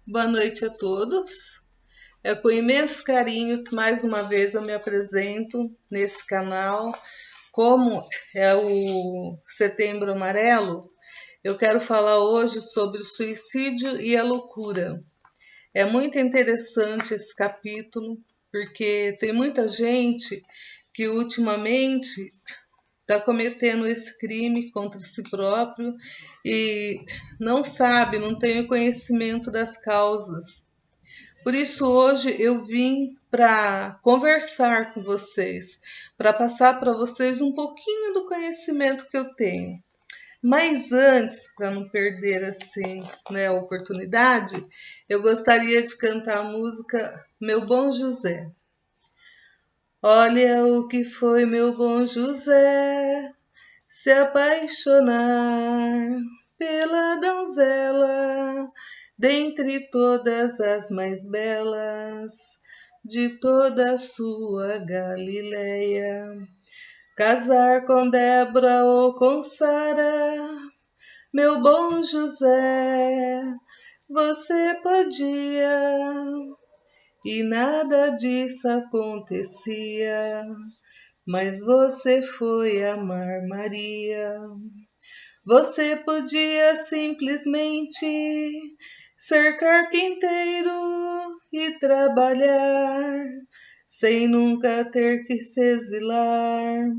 Boa noite a todos. É com imenso carinho que mais uma vez eu me apresento nesse canal. Como é o Setembro Amarelo, eu quero falar hoje sobre o suicídio e a loucura. É muito interessante esse capítulo, porque tem muita gente que ultimamente está cometendo esse crime contra si próprio e não sabe, não tem o conhecimento das causas. Por isso hoje eu vim para conversar com vocês, para passar para vocês um pouquinho do conhecimento que eu tenho. Mas antes, para não perder assim, né, a oportunidade, eu gostaria de cantar a música Meu Bom José. Olha o que foi meu bom José, se apaixonar pela donzela, dentre todas as mais belas de toda a sua Galileia. Casar com Débora ou com Sara, meu bom José, você podia, e nada disso acontecia, mas você foi amar Maria. Você podia simplesmente ser carpinteiro e trabalhar, sem nunca ter que se exilar,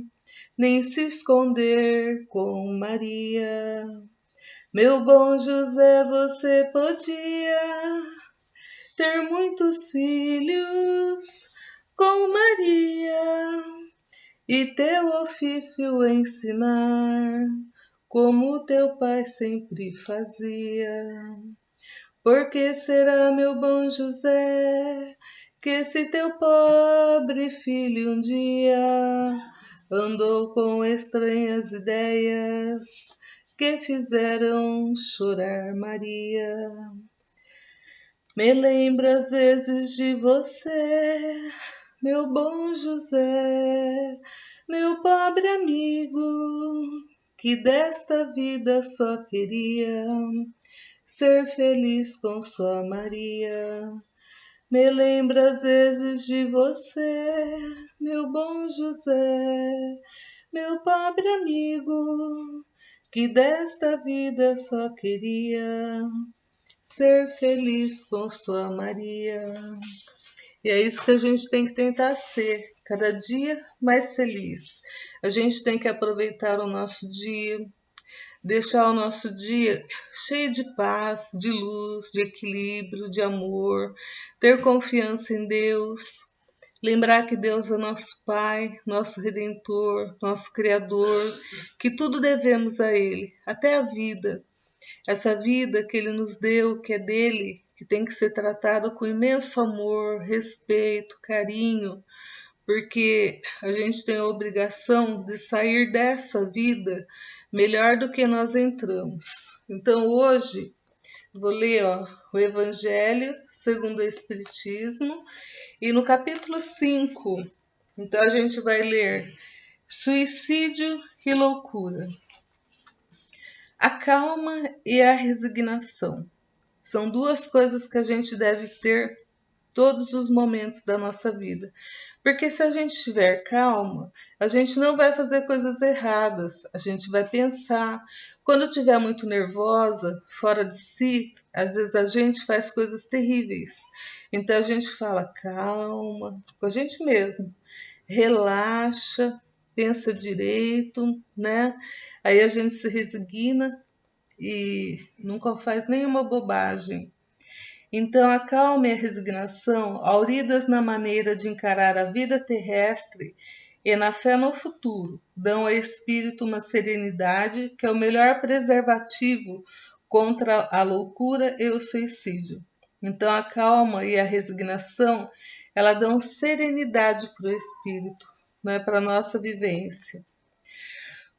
nem se esconder com Maria. Meu bom José, você podia ter muitos filhos com Maria e teu ofício ensinar, como teu pai sempre fazia. Porque será, meu bom José, que esse teu pobre filho um dia andou com estranhas ideias que fizeram chorar Maria. Me lembro às vezes de você, meu bom José, meu pobre amigo, que desta vida só queria ser feliz com sua Maria. Me lembro às vezes de você, meu bom José, meu pobre amigo, que desta vida só queria ser feliz com sua Maria. E é isso que a gente tem que tentar ser, cada dia mais feliz. A gente tem que aproveitar o nosso dia, deixar o nosso dia cheio de paz, de luz, de equilíbrio, de amor, ter confiança em Deus, lembrar que Deus é nosso Pai, nosso Redentor, nosso Criador, que tudo devemos a Ele, até a vida. Essa vida que Ele nos deu, que é dele, que tem que ser tratada com imenso amor, respeito, carinho, porque a gente tem a obrigação de sair dessa vida melhor do que nós entramos. Então hoje vou ler o Evangelho segundo o Espiritismo e no capítulo 5, então a gente vai ler Suicídio e Loucura. A calma e a resignação são duas coisas que a gente deve ter todos os momentos da nossa vida. Porque se a gente estiver calma, a gente não vai fazer coisas erradas, a gente vai pensar. Quando estiver muito nervosa, fora de si, às vezes a gente faz coisas terríveis. Então a gente fala calma, com a gente mesmo, relaxa, pensa direito, né? Aí a gente se resigna e nunca faz nenhuma bobagem. Então, a calma e a resignação, auridas na maneira de encarar a vida terrestre e na fé no futuro, dão ao espírito uma serenidade que é o melhor preservativo contra a loucura e o suicídio. Então, a calma e a resignação, ela dão serenidade para o espírito, né, para a nossa vivência.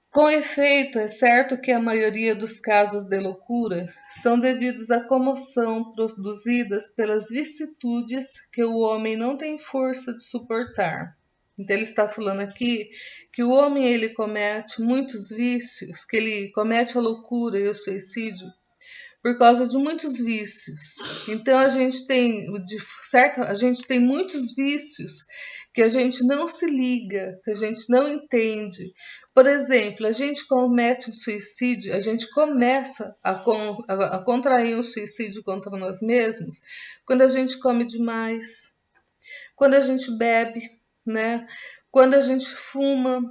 Com efeito, é certo que a maioria dos casos de loucura são devidos à comoção produzidas pelas vicissitudes que o homem não tem força de suportar. Então ele está falando aqui que o homem ele comete muitos vícios, que ele comete a loucura e o suicídio, por causa de muitos vícios. Então a gente tem muitos vícios que a gente não se liga, que a gente não entende. Por exemplo, a gente comete um suicídio, a gente começa a contrair um suicídio contra nós mesmos quando a gente come demais, quando a gente bebe, né? Quando a gente fuma,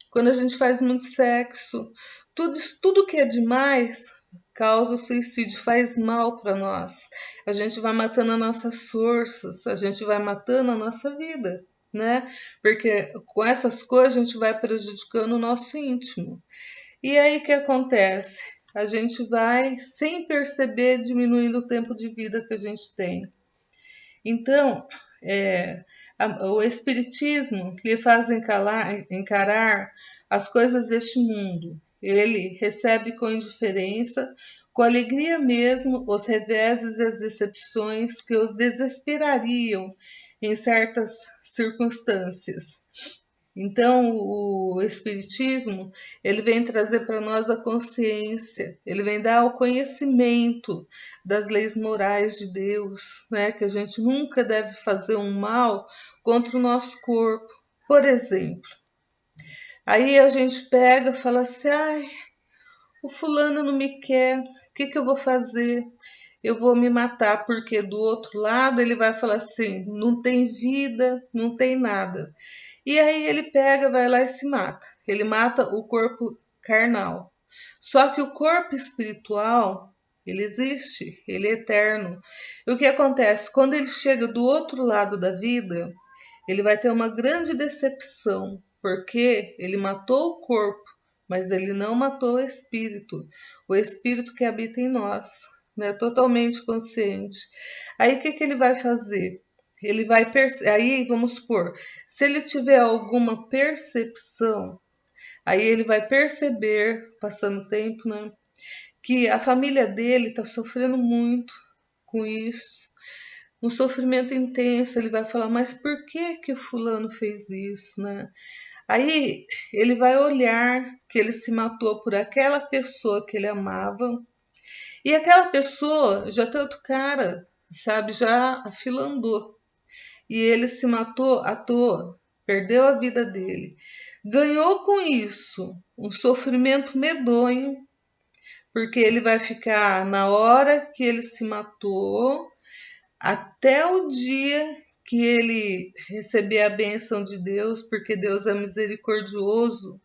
quando a gente faz muito sexo. Tudo que é demais causa suicídio, faz mal para nós. A gente vai matando as nossas forças, a gente vai matando a nossa vida, né? Porque com essas coisas a gente vai prejudicando o nosso íntimo. E aí o que acontece? A gente vai, sem perceber, diminuindo o tempo de vida que a gente tem. Então, o Espiritismo lhe faz encarar as coisas deste mundo. Ele recebe com indiferença, com alegria mesmo, os reveses e as decepções que os desesperariam em certas circunstâncias. Então, o Espiritismo, ele vem trazer para nós a consciência, ele vem dar o conhecimento das leis morais de Deus, né? Que a gente nunca deve fazer um mal contra o nosso corpo. Por exemplo, aí a gente pega e fala assim, ai, o fulano não me quer, o que eu vou fazer? Eu vou me matar, porque do outro lado ele vai falar assim, não tem vida, não tem nada. E aí ele pega, vai lá e se mata. Ele mata o corpo carnal. Só que o corpo espiritual, ele existe, ele é eterno. E o que acontece? Quando ele chega do outro lado da vida, ele vai ter uma grande decepção, porque ele matou o corpo, mas ele não matou o espírito que habita em nós, né? Totalmente consciente. Aí o que ele vai fazer? Ele vai aí vamos supor, se ele tiver alguma percepção, aí ele vai perceber, passando o tempo, né, que a família dele está sofrendo muito com isso, um sofrimento intenso. Ele vai falar, mas por que o fulano fez isso, né? Aí ele vai olhar que ele se matou por aquela pessoa que ele amava, e aquela pessoa já tem outro cara, sabe, já afilandou. E ele se matou à toa, perdeu a vida dele. Ganhou com isso um sofrimento medonho, porque ele vai ficar na hora que ele se matou, até o dia que ele receber a bênção de Deus, porque Deus é misericordioso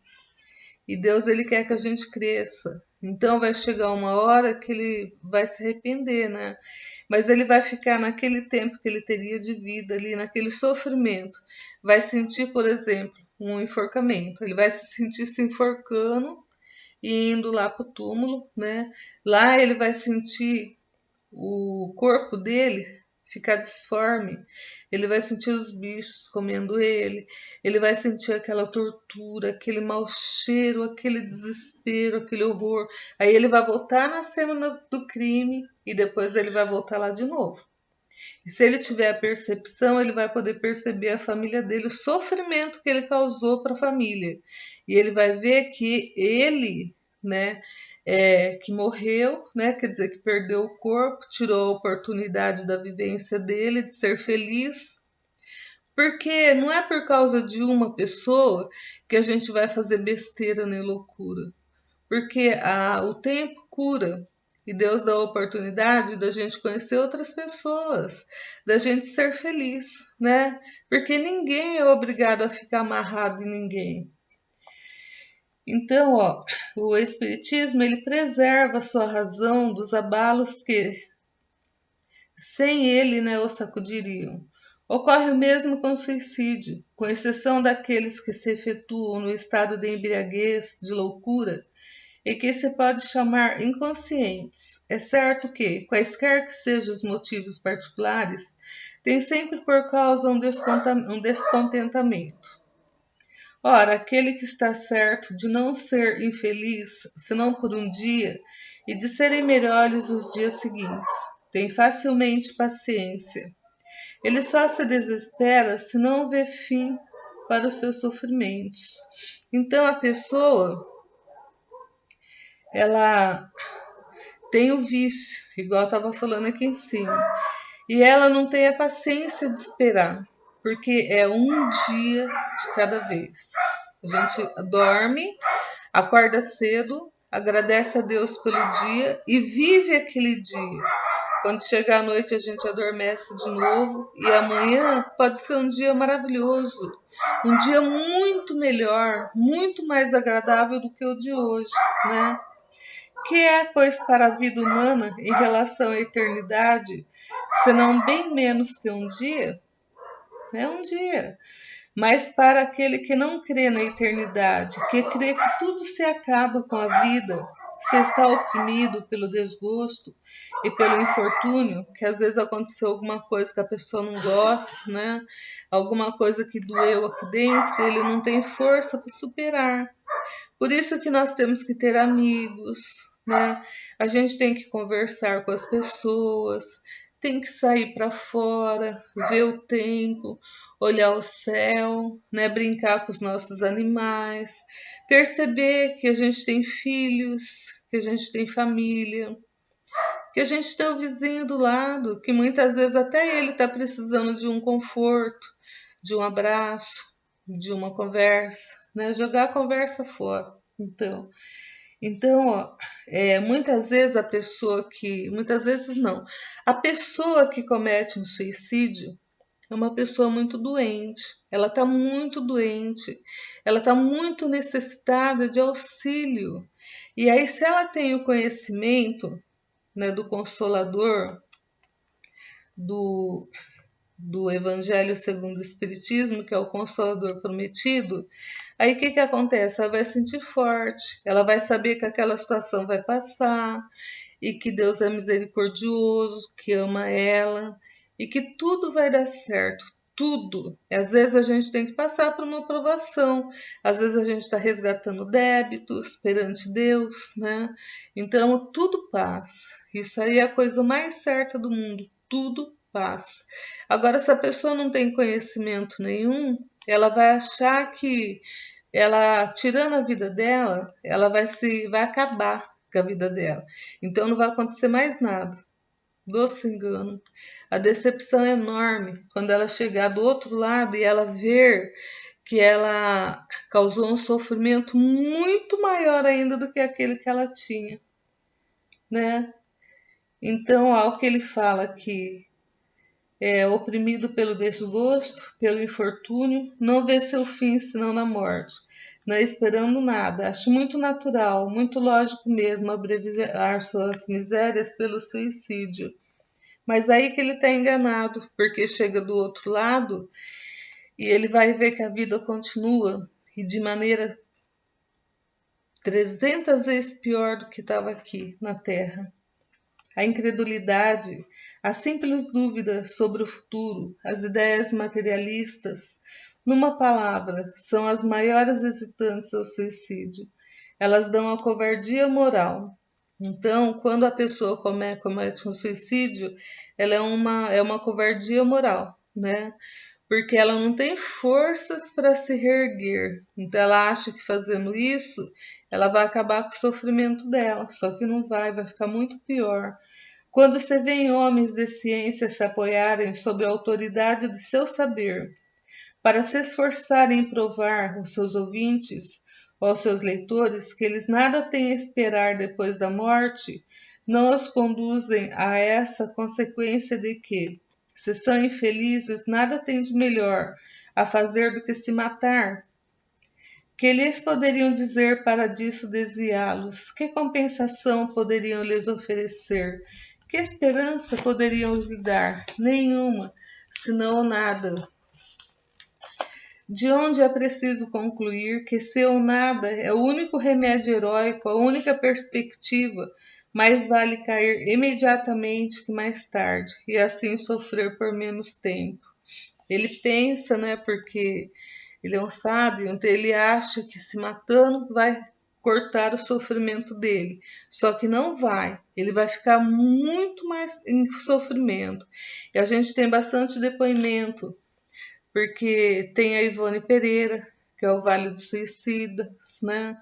e Deus ele quer que a gente cresça. Então vai chegar uma hora que ele vai se arrepender, né? Mas ele vai ficar naquele tempo que ele teria de vida ali, naquele sofrimento. Vai sentir, por exemplo, um enforcamento. Ele vai se sentir se enforcando e indo lá para o túmulo, né? Lá ele vai sentir o corpo dele ficar disforme, ele vai sentir os bichos comendo ele vai sentir aquela tortura, aquele mau cheiro, aquele desespero, aquele horror. Aí ele vai voltar na cena do crime e depois ele vai voltar lá de novo. E se ele tiver a percepção, ele vai poder perceber a família dele, o sofrimento que ele causou para a família. E ele vai ver que ele, né, que morreu, né, quer dizer, que perdeu o corpo, tirou a oportunidade da vivência dele, de ser feliz. Porque não é por causa de uma pessoa que a gente vai fazer besteira nem loucura. Porque o tempo cura. E Deus dá a oportunidade da gente conhecer outras pessoas, da gente ser feliz, né? Porque ninguém é obrigado a ficar amarrado em ninguém. Então, o Espiritismo, ele preserva a sua razão dos abalos que, sem ele, né, o sacudiriam. Ocorre o mesmo com o suicídio, com exceção daqueles que se efetuam no estado de embriaguez, de loucura, e que se pode chamar inconscientes. É certo que, quaisquer que sejam os motivos particulares, tem sempre por causa um descontentamento. Ora, aquele que está certo de não ser infeliz, senão por um dia, e de serem melhores os dias seguintes, tem facilmente paciência. Ele só se desespera se não vê fim para os seus sofrimentos. Então a pessoa, ela tem o vício, igual eu estava falando aqui em cima. E ela não tem a paciência de esperar, porque é um dia de cada vez. A gente dorme, acorda cedo, agradece a Deus pelo dia e vive aquele dia. Quando chegar a noite, a gente adormece de novo e amanhã pode ser um dia maravilhoso, um dia muito melhor, muito mais agradável do que o de hoje, né? Que é, pois, para a vida humana em relação à eternidade, senão bem menos que um dia? É um dia. Mas para aquele que não crê na eternidade, que crê que tudo se acaba com a vida, se está oprimido pelo desgosto e pelo infortúnio, que às vezes aconteceu alguma coisa que a pessoa não gosta, né? Alguma coisa que doeu aqui dentro, ele não tem força para superar. Por isso que nós temos que ter amigos, né? A gente tem que conversar com as pessoas, tem que sair para fora, ver o tempo, olhar o céu, né? Brincar com os nossos animais, perceber que a gente tem filhos, que a gente tem família, que a gente tem o vizinho do lado, que muitas vezes até ele está precisando de um conforto, de um abraço, de uma conversa, né? Jogar a conversa fora. Então, ó, muitas vezes muitas vezes não, a pessoa que comete um suicídio é uma pessoa muito doente, ela está muito doente, ela está muito necessitada de auxílio. E aí, se ela tem o conhecimento, né, do Consolador, do, do Evangelho segundo o Espiritismo, que é o Consolador prometido, aí o que acontece? Ela vai sentir forte, ela vai saber que aquela situação vai passar e que Deus é misericordioso, que ama ela e que tudo vai dar certo. Tudo. Às vezes a gente tem que passar por uma provação, às vezes a gente está resgatando débitos perante Deus, né? Então tudo passa. Isso aí é a coisa mais certa do mundo. Tudo passa. Agora, se a pessoa não tem conhecimento nenhum, ela vai achar que ela, tirando a vida dela, ela vai acabar com a vida dela. Então não vai acontecer mais nada. Doce engano. A decepção é enorme quando ela chegar do outro lado e ela ver que ela causou um sofrimento muito maior ainda do que aquele que ela tinha, né? Então, ao que ele fala que é oprimido pelo desgosto, pelo infortúnio, não vê seu fim senão na morte, não esperando nada. Acho muito natural, muito lógico mesmo abreviar suas misérias pelo suicídio. Mas aí que ele está enganado, porque chega do outro lado e ele vai ver que a vida continua e de maneira 300 vezes pior do que estava aqui na Terra. A incredulidade, a simples dúvida sobre o futuro, as ideias materialistas, numa palavra, são as maiores hesitantes ao suicídio. Elas dão a covardia moral. Então, quando a pessoa comete um suicídio, ela é uma covardia moral, né? Porque ela não tem forças para se reerguer. Então, ela acha que fazendo isso, ela vai acabar com o sofrimento dela. Só que não vai ficar muito pior. Quando você vê homens de ciência se apoiarem sobre a autoridade do seu saber, para se esforçarem em provar aos seus ouvintes ou aos seus leitores que eles nada têm a esperar depois da morte, não os conduzem a essa consequência de que, se são infelizes, nada têm de melhor a fazer do que se matar. Que lhes poderiam dizer para disso desviá-los? Que compensação poderiam lhes oferecer? Que esperança poderiam lhes dar? Nenhuma, senão nada. De onde é preciso concluir que seu nada é o único remédio heróico, a única perspectiva, mais vale cair imediatamente que mais tarde, e assim sofrer por menos tempo. Ele pensa, né, porque ele é um sábio, então ele acha que se matando vai cortar o sofrimento dele. Só que não vai. Ele vai ficar muito mais em sofrimento. E a gente tem bastante depoimento, porque tem a Ivone Pereira, que é o Vale dos Suicidas, né?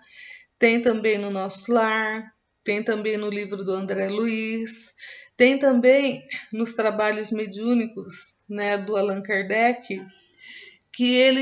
Tem também no Nosso Lar, tem também no livro do André Luiz, tem também nos trabalhos mediúnicos, né, do Allan Kardec, que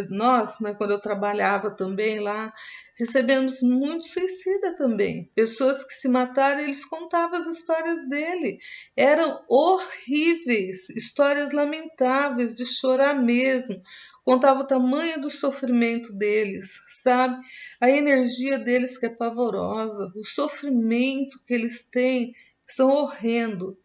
nós, né, quando eu trabalhava também lá, recebemos muito suicida também. Pessoas que se mataram, eles contavam as histórias dele. Eram horríveis, histórias lamentáveis, de chorar mesmo. Contava o tamanho do sofrimento deles, sabe? A energia deles que é pavorosa, o sofrimento que eles têm, são horrendo.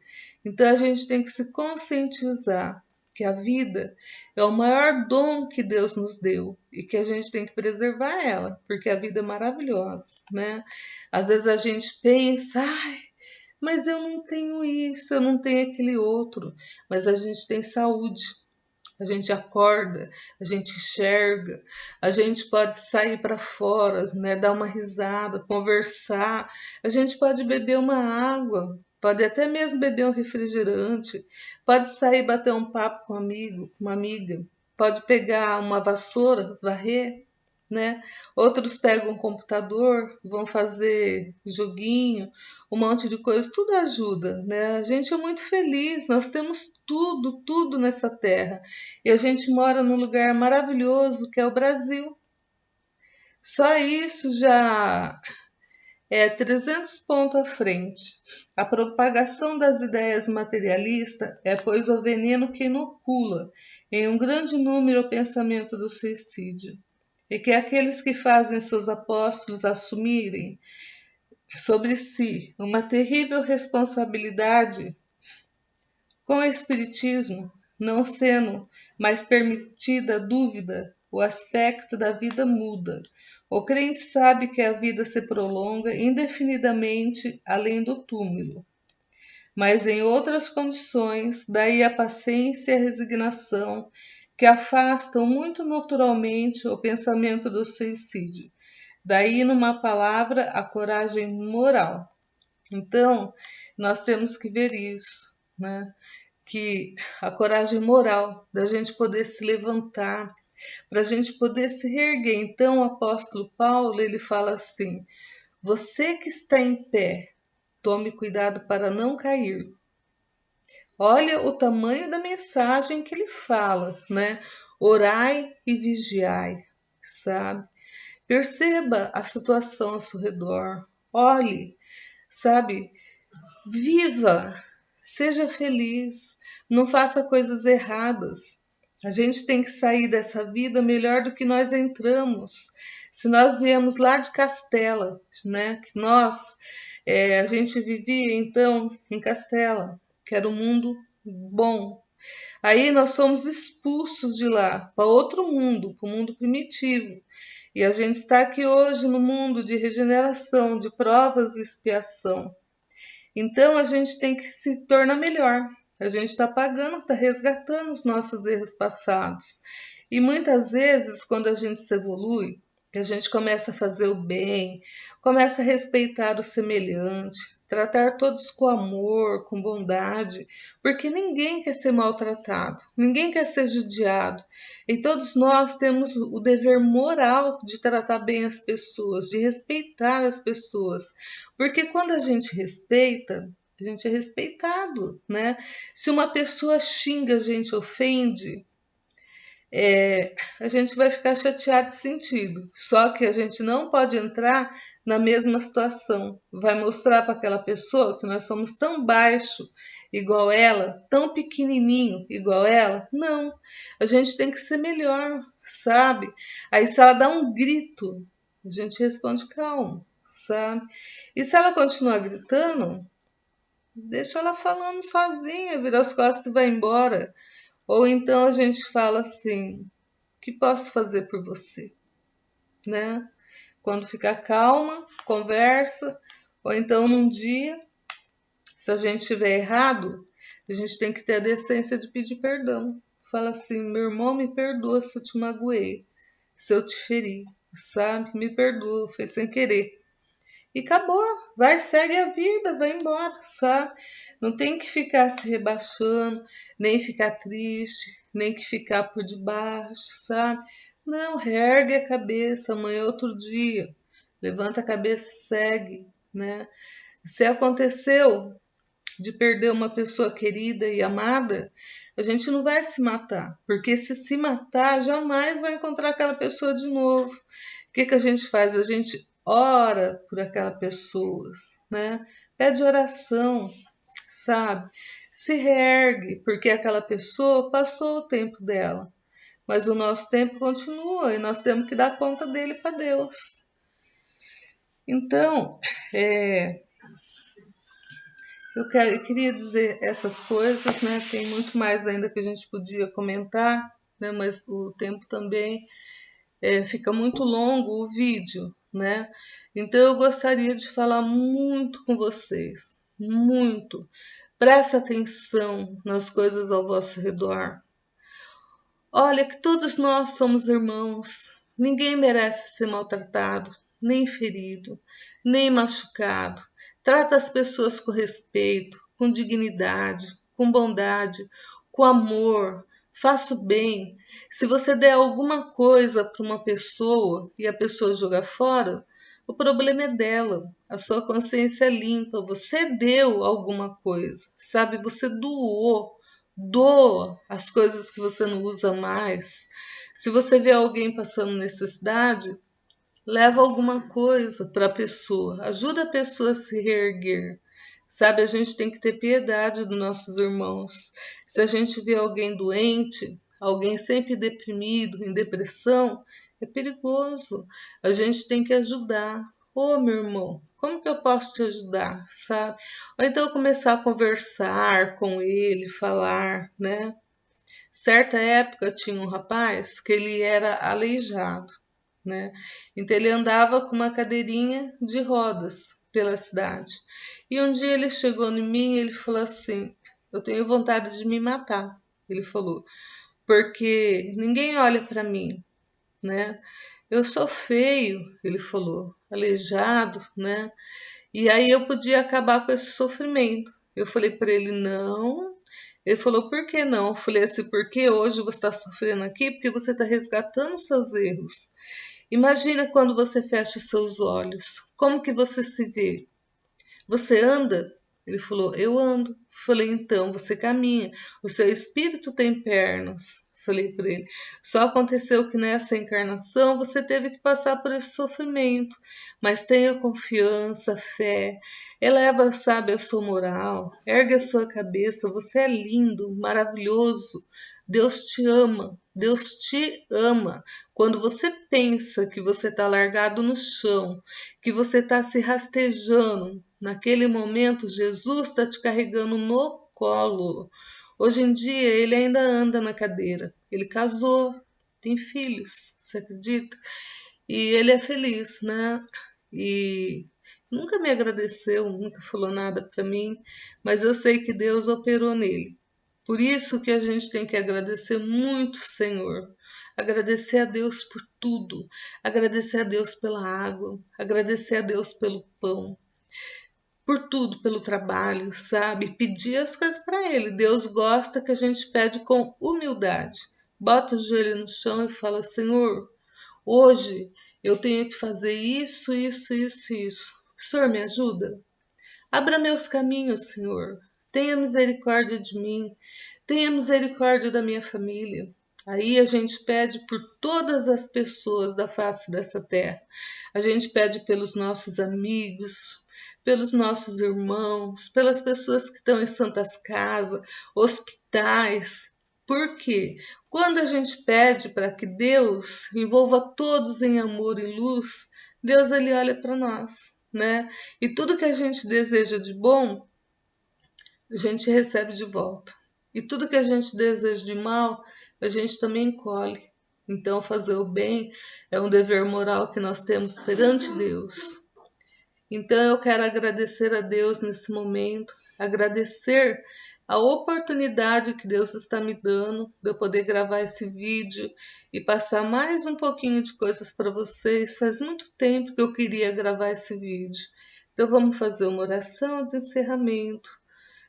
Então a gente tem que se conscientizar que a vida é o maior dom que Deus nos deu e que a gente tem que preservar ela, porque a vida é maravilhosa, né? Às vezes a gente pensa, ai, mas eu não tenho isso, eu não tenho aquele outro, mas a gente tem saúde. A gente acorda, a gente enxerga, a gente pode sair para fora, né, dar uma risada, conversar, a gente pode beber uma água, pode até mesmo beber um refrigerante, pode sair bater um papo com um amigo, com uma amiga, pode pegar uma vassoura, varrer, né? Outros pegam um computador, vão fazer joguinho, um monte de coisa, tudo ajuda, né? A gente é muito feliz, nós temos tudo, tudo nessa terra. E a gente mora num lugar maravilhoso que é o Brasil. Só isso já é 300 pontos à frente. A propagação das ideias materialistas é, pois, o veneno que inocula em um grande número o pensamento do suicídio, e que aqueles que fazem seus apóstolos assumirem sobre si uma terrível responsabilidade com o Espiritismo, não sendo mais permitida a dúvida, o aspecto da vida muda. O crente sabe que a vida se prolonga indefinidamente além do túmulo, mas em outras condições, daí a paciência e a resignação, que afastam muito naturalmente o pensamento do suicídio. Daí, numa palavra, a coragem moral. Então, nós temos que ver isso, né? Que a coragem moral da gente poder se levantar, para a gente poder se reerguer. Então, o apóstolo Paulo, ele fala assim: você que está em pé, tome cuidado para não cair. Olha o tamanho da mensagem que ele fala, né? Orai e vigiai, sabe? Perceba a situação ao seu redor, olhe, sabe? Viva, seja feliz, não faça coisas erradas. A gente tem que sair dessa vida melhor do que nós entramos. Se nós viemos lá de Castela, né? Que a gente vivia então em Castela, que era um mundo bom. Aí nós somos expulsos de lá para outro mundo, para o mundo primitivo. E a gente está aqui hoje no mundo de regeneração, de provas e expiação. Então a gente tem que se tornar melhor. A gente está pagando, está resgatando os nossos erros passados. E muitas vezes, quando a gente se evolui, que a gente começa a fazer o bem, começa a respeitar o semelhante, tratar todos com amor, com bondade, porque ninguém quer ser maltratado, ninguém quer ser judiado. E todos nós temos o dever moral de tratar bem as pessoas, de respeitar as pessoas, porque quando a gente respeita, a gente é respeitado, né? Se uma pessoa xinga, a gente ofende, a gente vai ficar chateado e sentido. Só que a gente não pode entrar na mesma situação. Vai mostrar para aquela pessoa que nós somos tão baixo igual ela, tão pequenininho igual ela. Não, a gente tem que ser melhor, sabe? Aí se ela dá um grito, a gente responde calmo, sabe? E se ela continuar gritando, deixa ela falando sozinha, vira as costas e vai embora. Ou então a gente fala assim: o que posso fazer por você? Né? Quando ficar calma, conversa. Ou então num dia, se a gente estiver errado, a gente tem que ter a decência de pedir perdão. Fala assim: meu irmão, me perdoa se eu te magoei, se eu te feri, sabe? Me perdoa, foi sem querer. E acabou, vai, segue a vida, vai embora, sabe? Não tem que ficar se rebaixando, nem ficar triste, nem que ficar por debaixo, sabe? Não, reergue a cabeça, amanhã é outro dia. levanta a cabeça e segue, né? Se aconteceu de perder uma pessoa querida e amada, a gente não vai se matar, porque se matar, jamais vai encontrar aquela pessoa de novo. O que a gente faz? A gente ora por aquelas pessoas, né? Pede oração, sabe? Se reergue, porque aquela pessoa passou o tempo dela, mas o nosso tempo continua e nós temos que dar conta dele para Deus. Então, eu queria dizer essas coisas, né? Tem muito mais ainda que a gente podia comentar, né? Mas o tempo também fica muito longo o vídeo, né? Então eu gostaria de falar muito com vocês, muito. Presta atenção nas coisas ao vosso redor. Olha que todos nós somos irmãos. Ninguém merece ser maltratado, nem ferido, nem machucado. Trata as pessoas com respeito, com dignidade, com bondade, com amor. Faça o bem. Se você der alguma coisa para uma pessoa e a pessoa jogar fora, o problema é dela. A sua consciência é limpa. Você deu alguma coisa, sabe? Você doou. Doa as coisas que você não usa mais. Se você vê alguém passando necessidade, leva alguma coisa para a pessoa. Ajuda a pessoa a se reerguer. Sabe, a gente tem que ter piedade dos nossos irmãos. Se a gente vê alguém doente, alguém sempre deprimido, em depressão, é perigoso. A gente tem que ajudar. Ô, meu irmão, como que eu posso te ajudar, sabe? Ou então começar a conversar com ele, falar, né? Certa época tinha um rapaz que ele era aleijado, né? Então ele andava com uma cadeirinha de rodas pela cidade. E um dia ele chegou em mim e ele falou assim: eu tenho vontade de me matar. Ele falou, porque ninguém olha para mim, né? Eu sou feio, ele falou, aleijado, né? E aí eu podia acabar com esse sofrimento. Eu falei para ele, não. Ele falou, por que não? Eu falei assim, porque hoje você está sofrendo aqui, porque você está resgatando os seus erros. Imagina quando você fecha os seus olhos, como que você se vê? Você anda? Ele falou, eu ando. Falei, então, você caminha. O seu espírito tem pernas. Falei para ele. Só aconteceu que nessa encarnação você teve que passar por esse sofrimento. Mas tenha confiança, fé. Eleva, sabe, a sua moral. Ergue a sua cabeça. Você é lindo, maravilhoso. Deus te ama. Deus te ama. Quando você pensa que você está largado no chão, que você está se rastejando, naquele momento Jesus está te carregando no colo. Hoje em dia ele ainda anda na cadeira. Ele casou, tem filhos, você acredita? E ele é feliz, né? E nunca me agradeceu, nunca falou nada para mim, mas eu sei que Deus operou nele. Por isso que a gente tem que agradecer muito, Senhor. Agradecer a Deus por tudo. Agradecer a Deus pela água. Agradecer a Deus pelo pão. Por tudo, pelo trabalho, sabe? Pedir as coisas para Ele. Deus gosta que a gente pede com humildade. Bota o joelho no chão e fala, Senhor, hoje eu tenho que fazer isso, isso, isso, isso. O Senhor me ajuda? Abra meus caminhos, Senhor. Tenha misericórdia de mim. Tenha misericórdia da minha família. Aí a gente pede por todas as pessoas da face dessa terra. A gente pede pelos nossos amigos, pelos nossos irmãos, pelas pessoas que estão em santas casas, hospitais. Por quê? Quando a gente pede para que Deus envolva todos em amor e luz, Deus ele olha para nós, né? E tudo que a gente deseja de bom, a gente recebe de volta. E tudo que a gente deseja de mal, a gente também colhe. Então, fazer o bem é um dever moral que nós temos perante Deus. Então, eu quero agradecer a Deus nesse momento, agradecer a oportunidade que Deus está me dando de eu poder gravar esse vídeo e passar mais um pouquinho de coisas para vocês. Faz muito tempo que eu queria gravar esse vídeo. Então, vamos fazer uma oração de encerramento.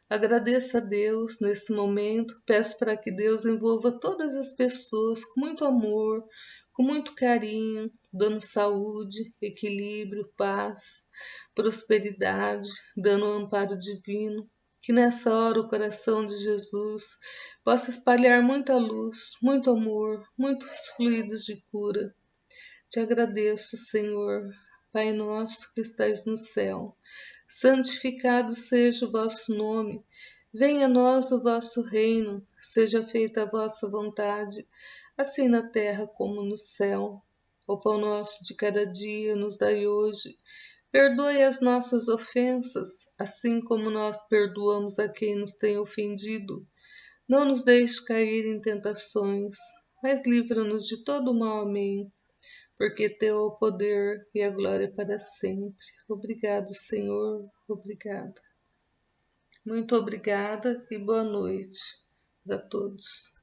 Agradeço a Deus nesse momento, peço para que Deus envolva todas as pessoas com muito amor, com muito carinho, dando saúde, equilíbrio, paz, prosperidade, dando um amparo divino. Que nessa hora o coração de Jesus possa espalhar muita luz, muito amor, muitos fluidos de cura. Te agradeço, Senhor, Pai nosso que estais no céu. Santificado seja o vosso nome. Venha a nós o vosso reino. Seja feita a vossa vontade, assim na terra como no céu. O pão nosso de cada dia nos dai hoje. Perdoe as nossas ofensas, assim como nós perdoamos a quem nos tem ofendido. Não nos deixe cair em tentações, mas livra-nos de todo o mal. Amém. Porque teu é o poder e a glória para sempre. Obrigado, Senhor. Obrigada. Muito obrigada e boa noite para todos.